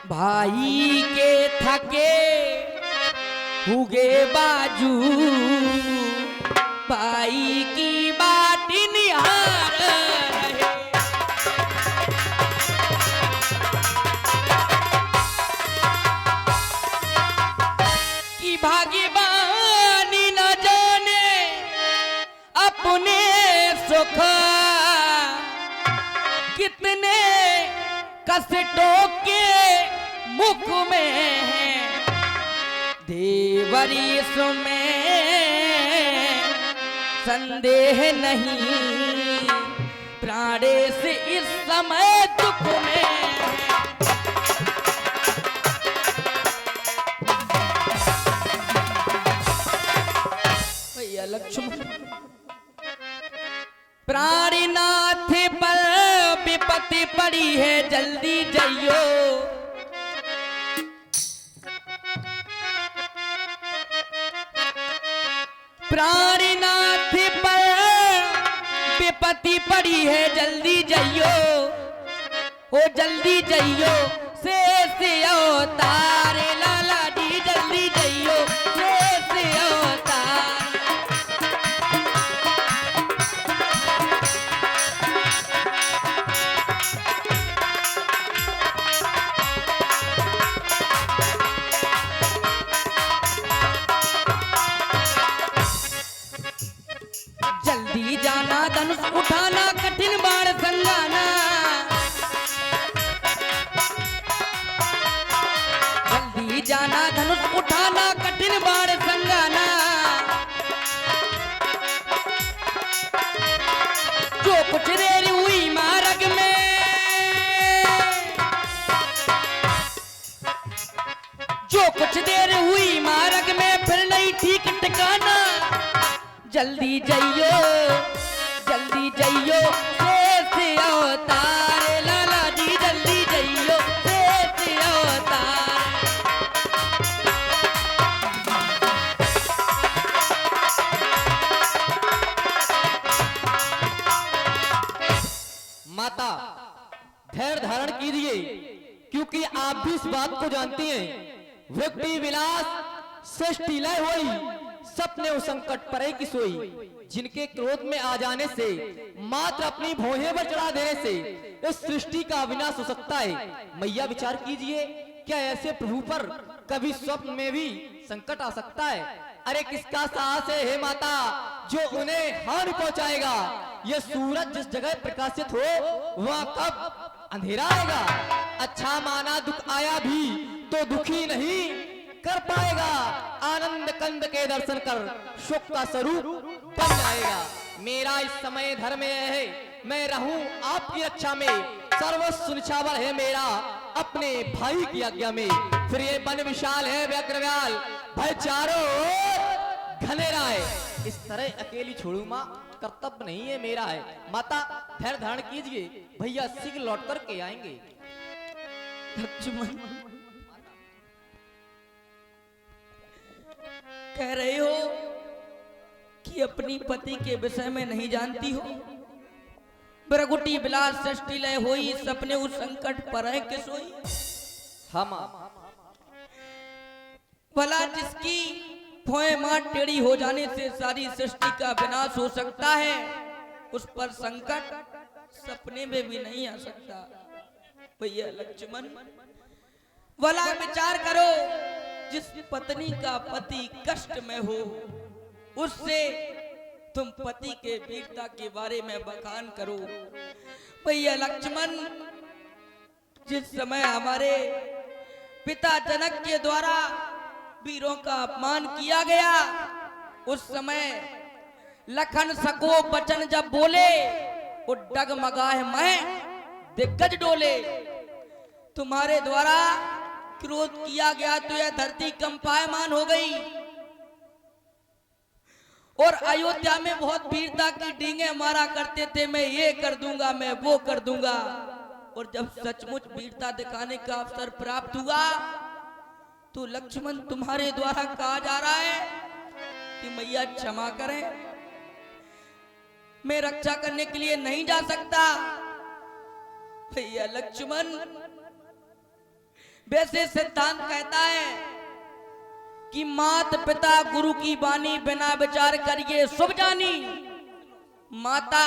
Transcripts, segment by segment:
भाई के थके हुए बाजू भाई की बात निहार रहे। कि भाग्यवानी न जाने अपने सुख कितने कष्टों के मुख में है देवरीश में संदेह नहीं प्राणेश इस समय दुख में है। भैया लक्ष्मण प्राणनाथ पर विपत्ति पड़ी है जल्दी जाइयो। प्राणनाथ पर विपत्ति पड़ी है जल्दी जाइयो। ओ जल्दी जाइयो शेष अवतार लाला जी जल्दी जाइयो शेष अवतार। जल्दी जाना धनुष उठाना कठिन बाण संगाना। जल्दी जाना धनुष उठाना कठिन बाण संगाना। जो कुछ देर हुई मार्ग में जो कुछ देर हुई मार्ग में फिर नहीं ठीक ठिकाना। जल्दी जाइयो शेष अवतार लाला जी जल्दी जाइयो शेष अवतार। माता धैर्य धारण कीजिए क्योंकि आप भी इस बात को जानती हैं व्यक्ति विलास सृष्टि लय होई सपने उस संकट परे की सोई। जिनके क्रोध में आ जाने से मात्र अपनी भौहें पर चढ़ा देने से इस सृष्टि का विनाश हो सकता है। मैया विचार कीजिए क्या ऐसे प्रभु पर कभी स्वप्न में भी संकट आ सकता है। अरे किसका साहस है हे माता जो उन्हें हानि पहुंचाएगा। ये सूरज जिस जगह प्रकाशित हो वहां कब अंधेरा आएगा। अच्छा माना दुख आया भी तो दुखी नहीं कर पाएगा। आनंद कंद के दर्शन कर सुख का स्वरूप बन जाएगा। मेरा इस समय धर्म है मैं रहूं आपकी रक्षा में। सर्वस्व निछावर है मेरा अपने भाई की आज्ञा में। फिर ये वन विशाल है व्यग्रव्याल भय चारों ओर घनेरा है। इस तरह अकेली छोड़ू माँ कर्तव्य नहीं है मेरा है। माता धैर्य धारण कीजिए भैया शीघ्र लौट कर के आएंगे। लक्ष्मण कह रहे हो कि अपनी पति के विषय में नहीं जानती हो। ब्रगुटी बिलास सृष्टि लय होई सपने उस संकट पर है कि सोई। हम भला जिसकी भौएं मां टेढ़ी हो जाने से सारी सृष्टि का विनाश हो सकता है उस पर संकट सपने में भी नहीं आ सकता। भैया लक्ष्मण भला विचार करो जिस पत्नी का पति कष्ट में हो उससे तुम पति के वीरता के बारे में बखान करो। भैया लक्ष्मण जिस समय हमारे पिता जनक के द्वारा वीरों का अपमान किया गया उस समय लखन सको बचन जब बोले वो डगमगाए मैं दिग्गज डोले। तुम्हारे द्वारा क्रोध किया गया तो यह धरती कंपायमान हो गई और अयोध्या में बहुत वीरता की डींगे मारा करते थे मैं ये कर दूंगा मैं वो कर दूंगा। और जब सचमुच वीरता दिखाने का अवसर प्राप्त हुआ तो लक्ष्मण तुम्हारे द्वारा कहा जा रहा है कि मैया क्षमा करें मैं रक्षा करने के लिए नहीं जा सकता। भैया लक्ष्मण वैसे सिद्धांत कहता है कि मात पिता गुरु की बानी बिना विचार करिए शुभ जानी। माता,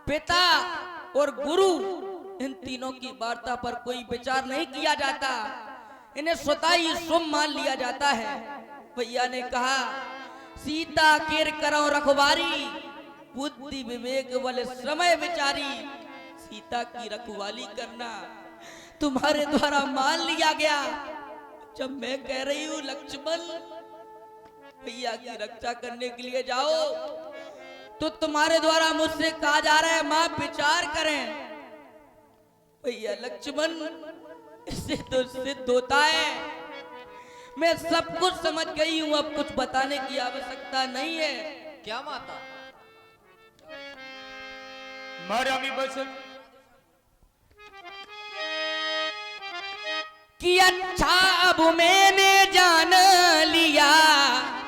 पिता और गुरु, इन तीनों की वार्ता पर कोई विचार नहीं किया जाता, इन्हें स्वतः ही शुभ मान लिया जाता है। भैया ने कहा, सीता केर करो रखवारी, बुद्धि विवेक बल समय विचारी। सीता की रखवाली करना तुम्हारे द्वारा मान लिया गया। जब मैं कह रही हूं लक्ष्मण भैया की रक्षा करने के लिए जाओ, तो तुम्हारे द्वारा मुझसे कहा जा रहा है मां विचार करें। भैया लक्ष्मण, इससे तो सिद्ध होता है मैं सब कुछ समझ गई हूं, अब कुछ बताने की आवश्यकता नहीं है। क्या माता? मारामी बचन कि अच्छा अब मैंने जान लिया,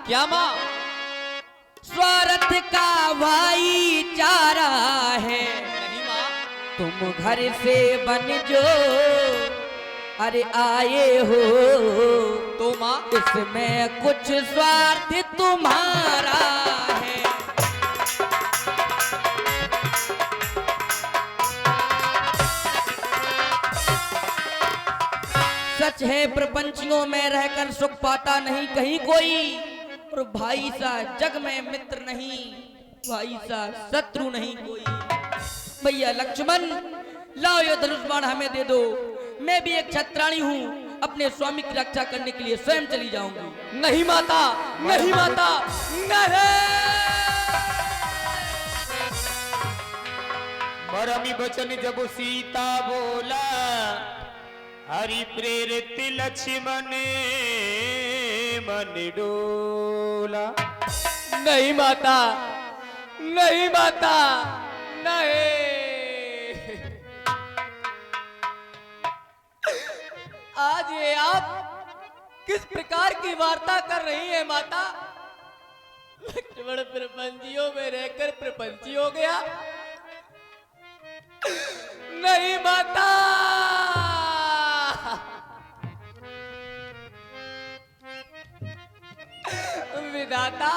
क्या माँ? स्वार्थ का भाईचारा है। नहीं माँ। तुम घर से बन जो अरे आए हो, तो माँ इसमें कुछ स्वार्थ तुम्हारा है। सच है प्रपंचियों में रहकर सुख पाता नहीं कहीं कोई, और भाई सा जग में मित्र नहीं, भाई सा शत्रु नहीं कोई। भैया लक्ष्मण, लाओ ये धनुष बाण हमें दे दो, मैं भी एक छत्राणी हूँ, अपने स्वामी की रक्षा करने के लिए स्वयं चली जाऊंगी। नहीं माता, नहीं माता, नहीं। मारामी बचन जब सीता बोला, हरि प्रेरित लक्ष्मण मन डोला। नहीं माता, नहीं माता, नहीं। आज ये आप किस प्रकार की वार्ता कर रही है माता? लक्ष्मण प्रपंचियों में रहकर प्रपंची हो गया? नहीं माता। विधाता,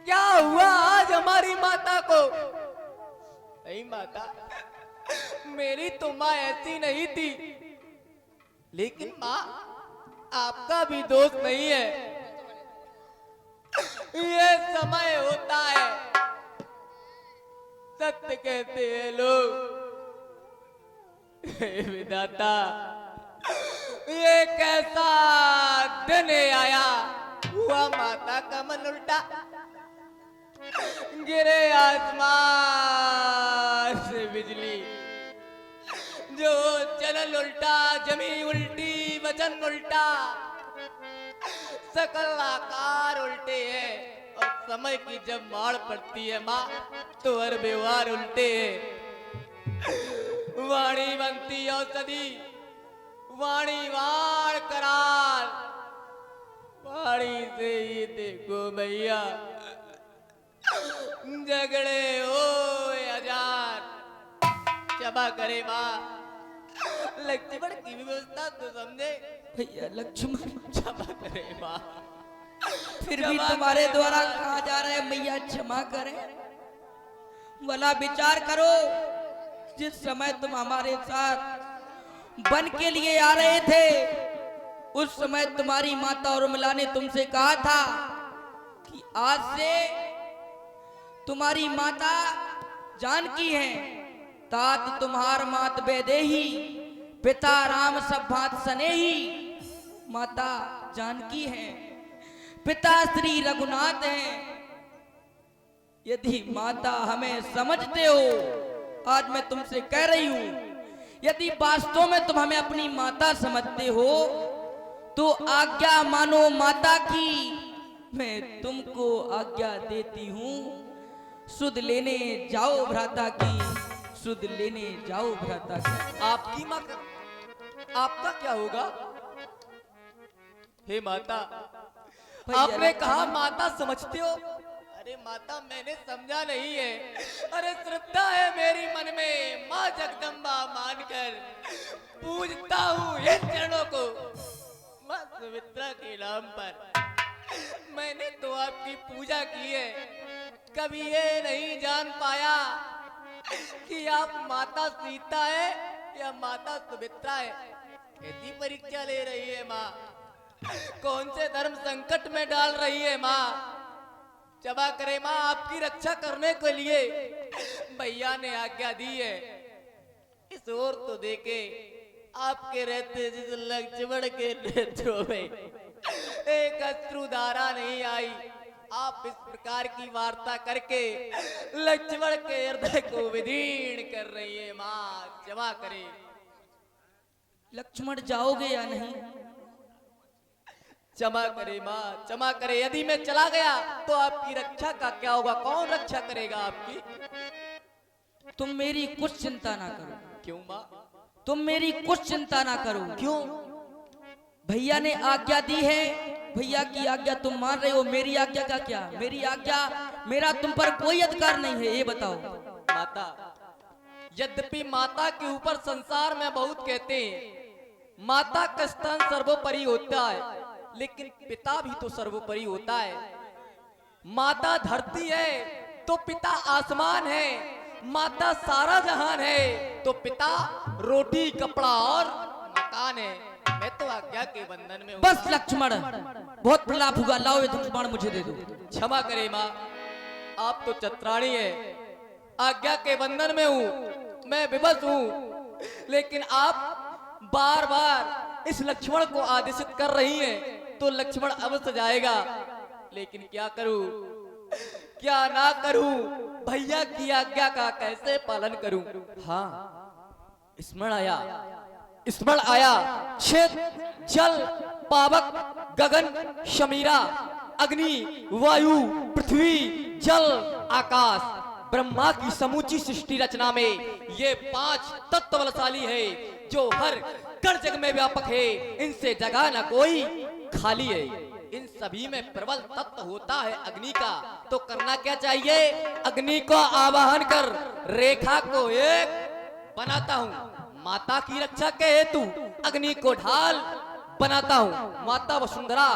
क्या हुआ आज हमारी माता को? नहीं माता, मेरी तो माँ ऐसी नहीं थी, लेकिन माँ आपका भी दोष नहीं है। ये समय होता है, सत्य कहते हैं लोग। हे विधाता, ये कैसा दिन आया, हुआ माता का मन उल्टा, गिरे आसमान से बिजली, जो चलन उल्टा, जमी उल्टी, वचन उल्टा, सकल आकार उल्टे हैं, और समय की जब मार पड़ती है माँ, तो हर व्यवहार उल्टे हैं। वाणी बनती औषधि, वाणी वाण करार, वाणी से ही देखो भैया, झगड़े हो हजार। क्षमा करे माँ, लक्ष्मण की व्यवस्था तो समझे। भैया लक्ष्मण, क्षमा करे माँ, फिर भी तुम्हारे द्वारा कहा जा रहा है मैया क्षमा करें। भला विचार करो, जिस समय तुम हमारे साथ वन के लिए आ रहे थे, उस समय तुम्हारी माता उर्मिला ने तुमसे कहा था कि आज से तुम्हारी माता जानकी है, तात तुम्हार मात वैदेही, पिता राम सब भांत स्नेही। माता जानकी है, पिता श्री रघुनाथ हैं। यदि माता हमें समझते हो, आज मैं तुमसे कह रही हूं, यदि वास्तव में तुम हमें अपनी माता समझते हो, तो आज्ञा मानो माता की, मैं तुमको आज्ञा देती हूं, सुध लेने जाओ भ्राता की, सुध लेने जाओ भ्राता की। आपकी माँ का आपका क्या होगा? हे माता, आपने कहा माता समझते हो। अरे माता, मैंने समझा नहीं है। अरे श्रद्धा है मेरी मन में, माँ जगदम्बा मान मानकर पूजता हूँ इन चरणों को। माँ सुमित्रा के नाम पर मैंने तो आपकी पूजा की है, कभी ये नहीं जान पाया कि आप माता सीता है या माता सुमित्रा है। कैसी परीक्षा ले रही है माँ, कौन से धर्म संकट में डाल रही है माँ। क्षमा करे माँ, आपकी रक्षा करने के लिए भैया ने आज्ञा दी है। इस ओर तो देखे आपके रहते जिस लक्ष्मण के नेत्रों में एक अश्रुधारा नहीं आई। आप इस प्रकार की वार्ता करके लक्ष्मण के हृदय को विदीर्ण कर रही है माँ, क्षमा करे। लक्ष्मण जाओगे या नहीं? क्षमा करे माँ, क्षमा करे। यदि मैं चला गया तो आपकी रक्षा का क्या होगा? कौन रक्षा करेगा आपकी? तुम मेरी कुछ चिंता ना करो। क्यों माँ? तुम मेरी कुछ चिंता ना करो। क्यों? भैया ने आज्ञा दी है, भैया की आज्ञा तुम मान रहे हो, मेरी आज्ञा का क्या? मेरी आज्ञा, मेरा तुम पर कोई अधिकार नहीं है, ये बताओ। माता, यद्यपि माता के ऊपर संसार में बहुत कहते हैं, माता का स्थान सर्वोपरि होता है, लेकिन पिता भी तो सर्वोपरि होता है। माता धरती है तो पिता आसमान है, माता सारा जहान है तो पिता रोटी कपड़ा और मकान है। मैं तो आज्ञा के बंधन में हूँ। बस लक्ष्मण, बहुत प्रलाप हुआ, लाओ ये धनुष मुझे दे दो। क्षमा करे माँ, आप तो चतुराणी है, आज्ञा के बंधन में हूँ, मैं विवश हूँ, लेकिन आप बार बार इस लक्ष्मण को आदेशित कर रही हैं, तो लक्ष्मण अवश्य जाएगा। लेकिन क्या करूं, क्या ना करूं, भैया की आज्ञा का कैसे पालन करूं? हाँ, स्मरण आया क्षेत्र जल पावक गगन शमीरा अग्नि वायु पृथ्वी जल आकाश ब्रह्मा की समूची सृष्टि रचना में ये 5 तत्व बलशाली है जो हर कर जग में व्यापक है। इनसे जगह न कोई खाली है। इन सभी में प्रबल तत्व होता है अग्नि का। तो करना क्या चाहिए? अग्नि को आवाहन कर रेखा को एक बनाता हूँ। माता की रक्षा के हेतु अग्नि को ढाल बनाता हूँ। माता वसुंधरा,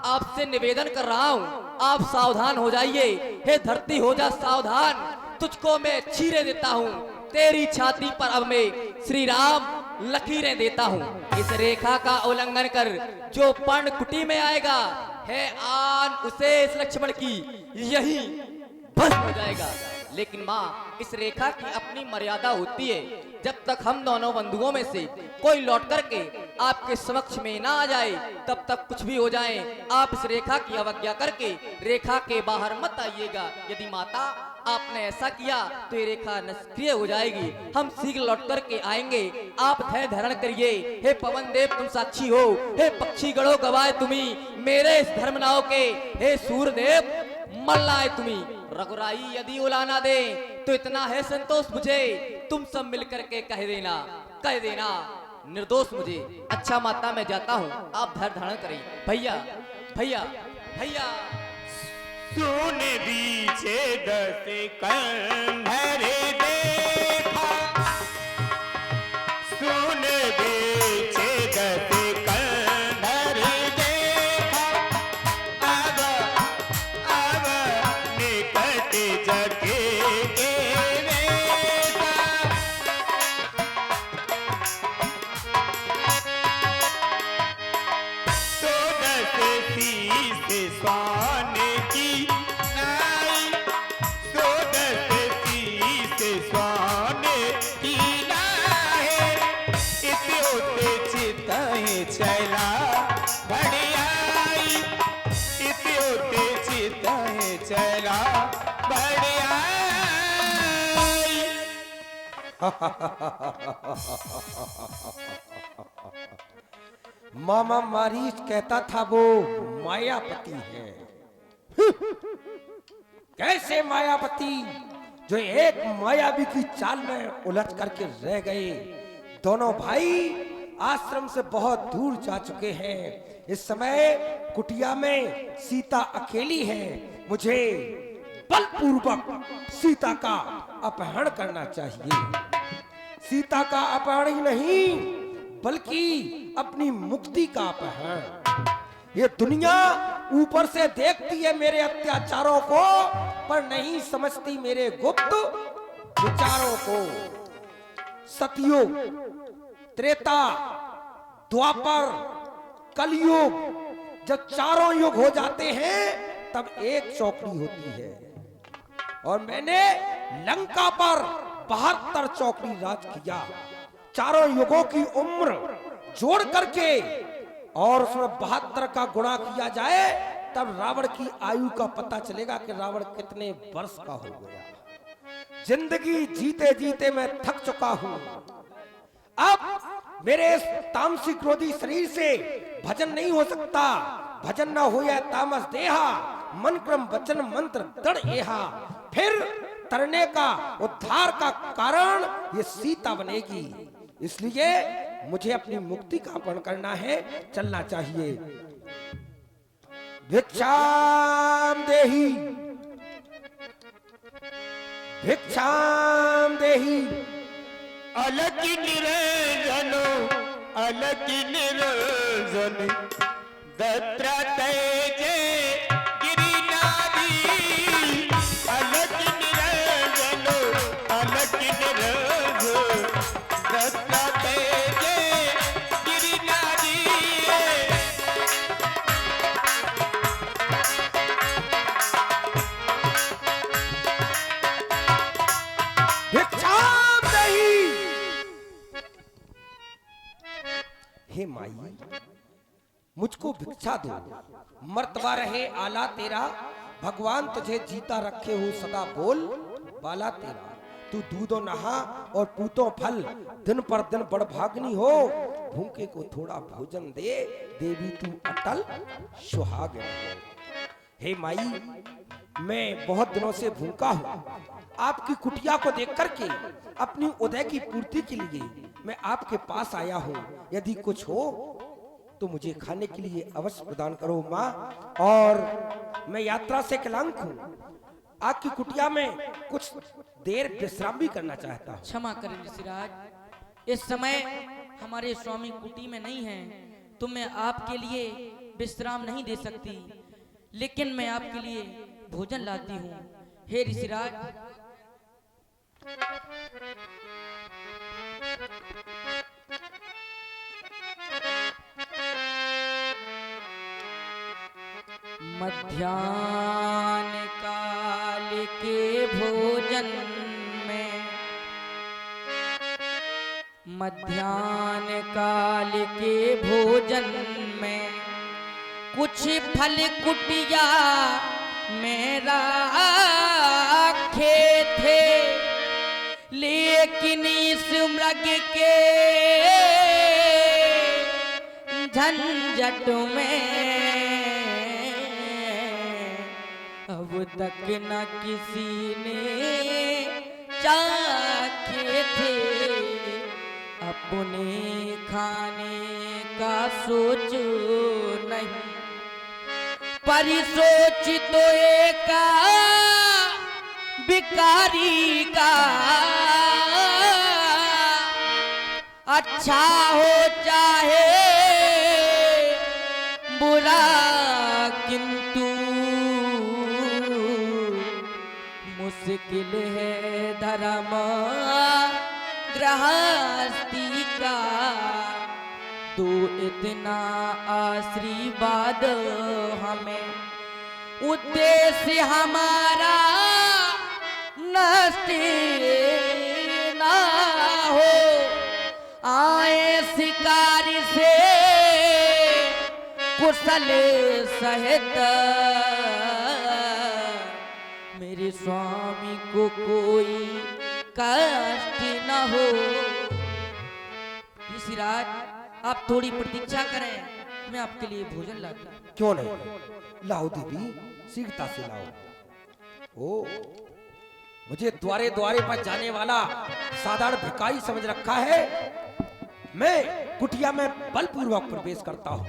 आपसे निवेदन कर रहा हूँ, आप सावधान हो जाइए। हे धरती हो जा सावधान, तुझको मैं चीरे देता हूँ। तेरी छाती पर अब मैं श्री राम लकीरें देता हूँ। इस रेखा का उल्लंघन कर जो पर्ण कुटी में आएगा, है आन उसे इस लक्ष्मण की यही भस्म हो जाएगा। लेकिन माँ, इस रेखा की अपनी मर्यादा होती है। जब तक हम दोनों बंधुओं में से कोई लौट करके आपके समक्ष में ना आ जाए, तब तक कुछ भी हो जाए, आप इस रेखा की अवज्ञा करके रेखा के बाहर मत आइएगा। यदि माता आपने ऐसा किया तो ये रेखा निष्क्रिय हो जाएगी। हम शीघ्र लौट करके आएंगे, आप धैर्य धारण करिए। हे पवन देव तुम साक्षी हो, हे पक्षी गणों गवाए तुम्ही मेरे इस धर्मनाव के, हे सूर्यदेव मल्लाए तुम्ही। रघुराई यदि उलाना दे तो इतना है संतोष मुझे, तुम सब मिलकर के कह देना निर्दोष मुझे। अच्छा माता, मैं जाता हूँ, आप धैर्य धारण करें। भैया भैया भैया सुन बीचे 10 कंधर देखा, सुन बीचे 10 कंधर देखा, अब निकट जगे के वेसा। तो 10 शीश स्वान की नाई, तो 10 शीश स्वान की नाई। इति होते चिताएं चला बढ़ियाई, इति होते चिताएं चला बढ़ियाई। मामा मारीच कहता था वो मायापति है। कैसे मायापति, जो एक मायावी की चाल में उलझ करके रह गए। दोनों भाई आश्रम से बहुत दूर जा चुके हैं। इस समय कुटिया में सीता अकेली है। मुझे बलपूर्वक सीता का अपहरण करना चाहिए। सीता का अपहरण ही नहीं बल्कि अपनी मुक्ति का अपहरण। ये दुनिया ऊपर से देखती है मेरे अत्याचारों को, पर नहीं समझती मेरे गुप्त विचारों को। सतयुग, त्रेता, द्वापर, कलयुग, जब चारों युग हो जाते हैं तब एक चौकड़ी होती है, और मैंने लंका पर 72 चौकड़ी राज किया। चारों युगों की उम्र जोड़ करके और उसमें 72 का गुणा किया जाए तब रावण की आयु का पता चलेगा कि रावण कितने वर्ष का हो गया। जिंदगी जीते जीते मैं थक चुका हूं। अब मेरे इस तामसिक क्रोधी शरीर से भजन नहीं हो सकता। भजन न हो या तामस देहा, मन क्रम वचन मंत्र दृढ़ एहा। फिर तरने का उद्धार का कारण ये सीता बनेगी। इसलिए मुझे अपनी मुक्ति का अपहरण करना है, चलना चाहिए। भिक्षाम देही, भिक्षाम देही। अलग निरंजनो, अलग निरंजन, दत्तात्रेय जय गिरिनारी। अलग निरंजनो, अलग निरंजन, दत्तात्रेय जय गिरिनारी। भिक्षाम देही। हे माई, मुझको भिक्षा दो। मर्तबा रहे आला तेरा, भगवान तुझे जीता रखे हो सदा बोल बाला तेरा। तू दूधो नहा और पूतो फल, दिन पर दिन बड़भाग्नि हो। भूखे को थोड़ा भोजन दे, देवी तू अटल सुहागिन हो। हे माई, मैं बहुत दिनों से भूखा हूँ। आपकी कुटिया को देख करके अपनी उदय की पूर्ति के लिए मैं आपके पास आया हूँ। यदि कुछ हो तो मुझे खाने के लिए अवश्य प्रदान करो माँ। और मैं यात्रा से क्लांत हूँ, आपकी कुटिया में कुछ देर विश्राम भी करना चाहता हूँ। क्षमा करें ऋषिराज, इस समय हमारे स्वामी कुटी में नहीं हैं, तो मैं आपके लिए विश्राम नहीं दे सकती, लेकिन मैं आपके लिए भोजन लाती हूँ। हे ऋषिराज, मध्याह्न काल के भोजन में, मध्याह्न काल के भोजन में कुछ फल कुटिया मेरा रखे थे, लेकिन इस मृग के झंझट में अब तक न किसी ने चाखे थे। अपने खाने का सोच नहीं, पर सोच तो एक भिखारी का अच्छा हो चाहे बुरा, किंतु मुश्किल है धर्म गृहस्थी का। तो इतना आशीर्वाद हमें, उद्देश्य हमारा नष्ट ना हो। आए शिकार से कुशल सहित, मेरे स्वामी को कोई कष्ट न हो। ऋषिराज, आप थोड़ी प्रतीक्षा करें, मैं आपके लिए भोजन लाता हूं। क्यों नहीं, लाओ देवी, शीघ्रता से लाओ। ओ, मुझे द्वारे द्वारे पर जाने वाला साधारण भिखारी समझ रखा है। मैं कुटिया में बलपूर्वक प्रवेश करता हूँ।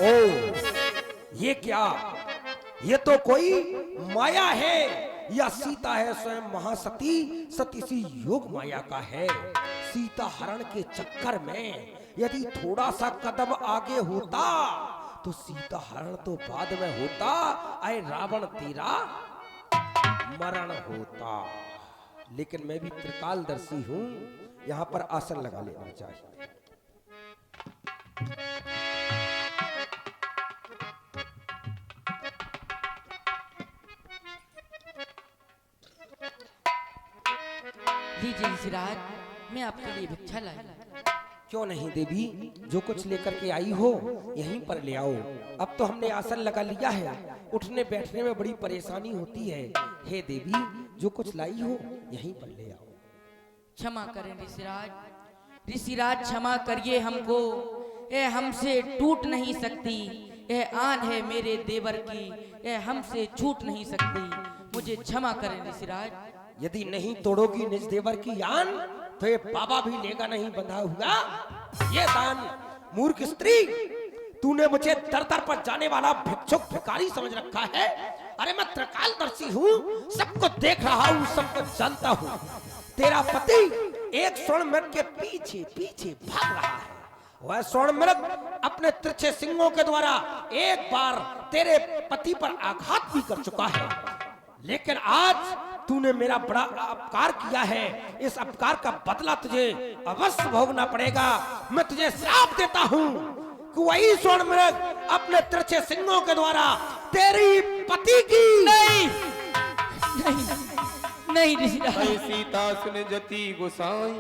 ओ, ये क्या? ये तो कोई माया है या सीता है स्वयं महासती? सती सी योग माया का है। सीता हरण के चक्कर में यदि थोड़ा सा कदम आगे होता तो सीता हरण तो बाद में होता, अरे रावण तेरा मरण होता। लेकिन मैं भी त्रिकालदर्शी हूं, यहाँ पर आसन लगा लेना चाहिए। लीजिए ऋषिराज, मैं आपके लिए भिक्षा लाई। क्यों नहीं देवी, जो कुछ लेकर के आई हो यहीं पर ले आओ। अब तो हमने आसन लगा लिया है, उठने बैठने में बड़ी परेशानी होती है। हे देवी, जो कुछ लाई हो यहीं पर ले आओ। क्षमा करें ऋषिराज, ऋषिराज क्षमा करिए हमको। ये हमसे टूट नहीं सकती, यह आन है मेरे देवर की, यह हमसे छूट नहीं सकती। मुझे क्षमा करें ऋषिराज। यदि नहीं तोड़ोगी निज देवर की आन तो ये बाबा भी लेगा नहीं बंधा हुआ ये दान। मूर्ख स्त्री, तूने मुझे दर दर पर जाने वाला भिक्षुक भिखारी समझ रखा है। अरे मैं त्रिकालदर्शी हूँ, सबको देख रहा हूँ, सबको जानता हूँ। तेरा पति एक स्वर्ण मृग के पीछे पीछे भाग रहा है। वह स्वर्ण मृग अपने तिरछे सिंगों के द्वारा एक बार तेरे पति पर आघात भी कर चुका है। लेकिन आज तूने मेरा बड़ा अपकार किया है, इस अपकार का बदला तुझे अवश्य भोगना पड़ेगा। मैं तुझे श्राप देता हूँ कि वही स्वर्ण मृग अपने तिरछे सिंगों के द्वारा तेरी पति की नहीं नहीं नहीं ऋषिराज, ऐ सीता सुन जति गोसाई,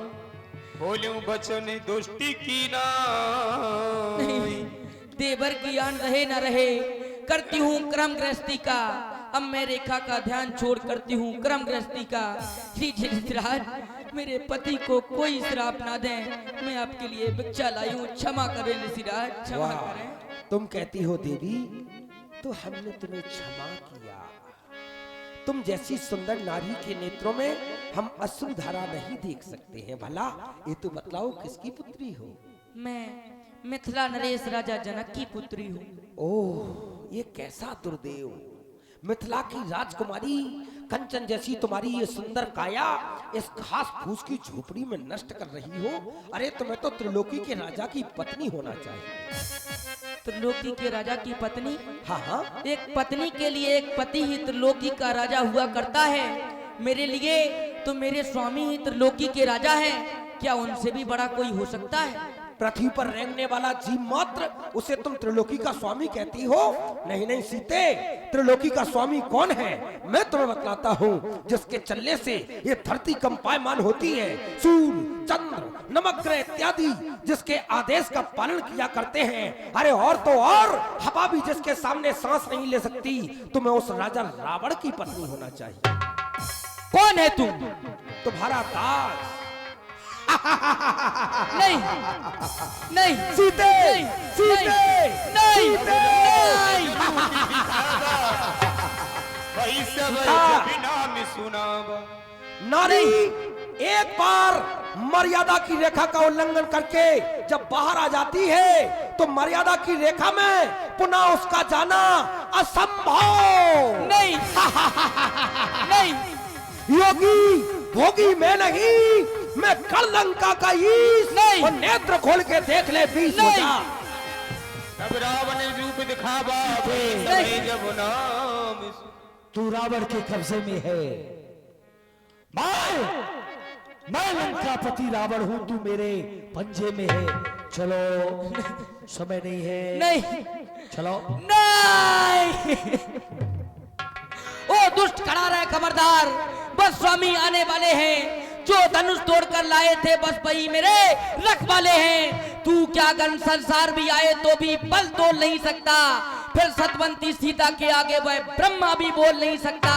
बोलूं बचन दुष्टि की नहीं। देवर की आन रहे न रहे, करती हूँ क्रम गृहस्थी का। अब मैं रेखा का ध्यान छोड़ करती हूँ क्रम गृहस्थी का। लीजिए ऋषिराज, मेरे पति को कोई श्राप ना दें। मैं आपके लिए भिक्षा लाई हूँ, क्षमा करें ऋषिराज, क्षमा वाह, करें। तुम कहती हो देवी तो हमने तुम्हें क्षमा किया। तुम जैसी सुंदर नारी के नेत्रों में हम अश्रु धारा नहीं देख सकते हैं। भला ये तो बतलाओ किसकी पुत्री हो? मैं मिथिला नरेश राजा जनक की पुत्री हूँ। ओह, ये कैसा दुर्देव! मिथिला की राजकुमारी कंचन जैसी तुम्हारी ये सुंदर काया इस घास फूस की झोपड़ी में नष्ट कर रही हो। अरे तुम्हें तो त्रिलोकी के राजा की पत्नी होना चाहिए। त्रिलोकी के राजा की पत्नी? हाँ हाँ, एक पत्नी के लिए एक पति ही त्रिलोकी का राजा हुआ करता है। मेरे लिए तो मेरे स्वामी ही त्रिलोकी के राजा हैं। क्या उनसे भी बड़ा कोई हो सकता है? पृथ्वी पर रेंगने वाला जीव मात्र, उसे तुम त्रिलोकी का स्वामी कहती हो? नहीं नहीं सीते, त्रिलोकी का स्वामी कौन है मैं तुम्हें बतलाता हूँ। जिसके चलने से ये धरती कंपायमान होती है, सूर्य चंद्र नवग्रह इत्यादि जिसके आदेश का पालन किया करते हैं। अरे और तो और हवा भी जिसके सामने सांस नहीं ले सकती। तुम्हें उस राजा रावण की पत्नी होना चाहिए। कौन है तू? तुम्हारा दास। नहीं नहीं सीते, नहीं, सीते, नहीं, सीते। नहीं। वही सब हाँ। बिना में सुनावा। नारी एक बार मर्यादा की रेखा का उल्लंघन करके जब बाहर आ जाती है तो मर्यादा की रेखा में पुनः उसका जाना असंभव। नहीं नहीं योगी भोगी मैं नहीं, मैं कलंका का ईश। नहीं। और नेत्र खोल के देख ले बीस हो नहीं। जा। तब रावण रूप दिखावा, वही नहीं। सब जब नाम तू रावण के कब्जे में है। मैं लंकापति रावण हूँ, तू मेरे पंजे में है। चलो, समय नहीं है। नहीं चलो। नहीं। ओ दुष्ट खड़ा रहे, खबरदार, बस स्वामी आने वाले हैं। जो धनुष तोड़कर लाए थे बस वही मेरे रख वाले हैं। तू क्या गन संसार भी आए तो भी बल तोड़ नहीं सकता। फिर सतवंती सीता के आगे वह ब्रह्मा भी बोल नहीं सकता।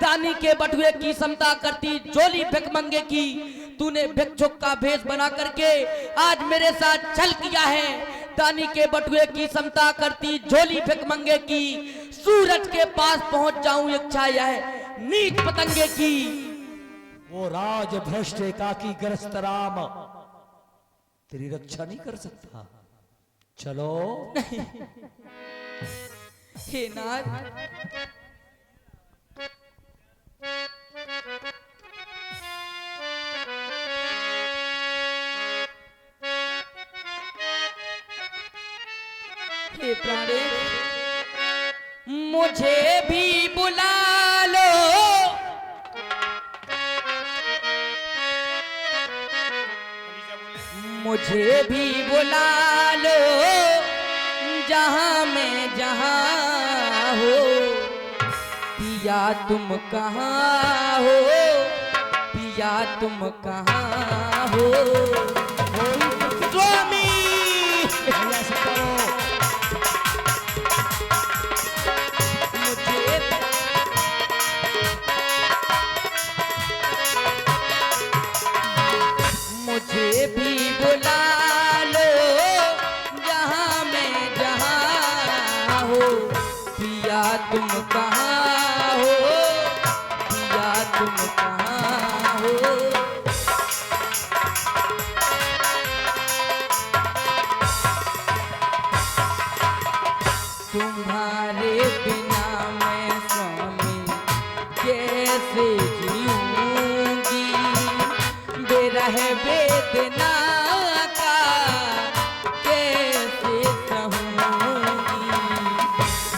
दानी के बटुए की समता करती झोली भिखमंगे की। तूने भिक्षुक का भेष बना करके आज मेरे साथ छल किया है। दानी के बटुए की समता करती झोली भिखमंगे की। सूरज के पास पहुंच जाऊं इच्छा यह नीच पतंगे की। वो राज भ्रष्ट एकाकी ग्रस्त राम तेरी रक्षा नहीं कर सकता। चलो। हे नाथ, हे प्राणेश, मुझे भी बुला लो, मुझे भी बुला लो, जहां मैं जहां हो, पिया तुम कहाँ हो, पिया तुम कहाँ हो। स्वामी मुझे भी बुला लो, जहां मैं जहां हो, पिया तुम कहाँ हो, पिया तुम कहाँ हो। तुम्हारे बिना मैं स्वामी कैसे जीऊंगी, बेरह वेदना का कैसे सहूंगी।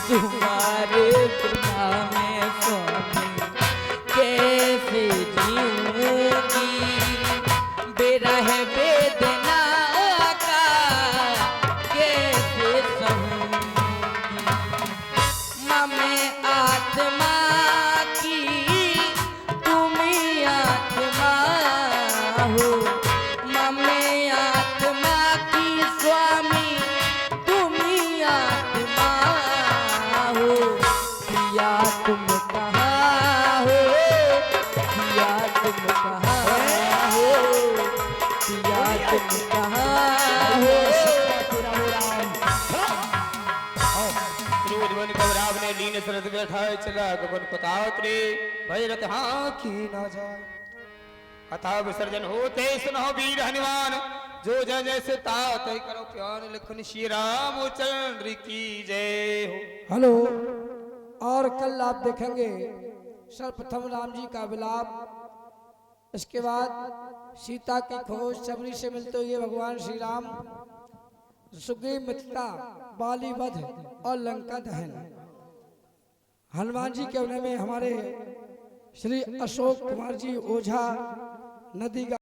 तुम्हारे बिना मैं स्वामी कैसे जीऊंगी, बेरह वेदना का कैसे सहूंगी। मैं आत्मा की, तुम ही आत्मा हो, मैं आत्मा की स्वामी, तुम ही आत्मा हो। पिया तुम कहाँ हो, पिया तुम कहाँ हो, पिया तुम कहाँ हो। क्रोध बन घबराव ने लीन सरद बैठाए चला गगन पतात्रे भैरत हाँ की ना जाए। कथा विसर्जन होते सुनो वीर हनुमान, जो जय जैसे तात करो प्यार लखन श्री रामचंद्र की जय हो। हेलो। और कल आप देखेंगे सर्वप्रथम राम जी का विलाप, इसके बाद सीता की खोज, सबरी से मिलते हुए भगवान श्री राम, सुग्रीव मित्रता, बाली वध और लंका दहन। हनुमान जी के होने में हमारे श्री अशोक कुमार जी ओझा नदी का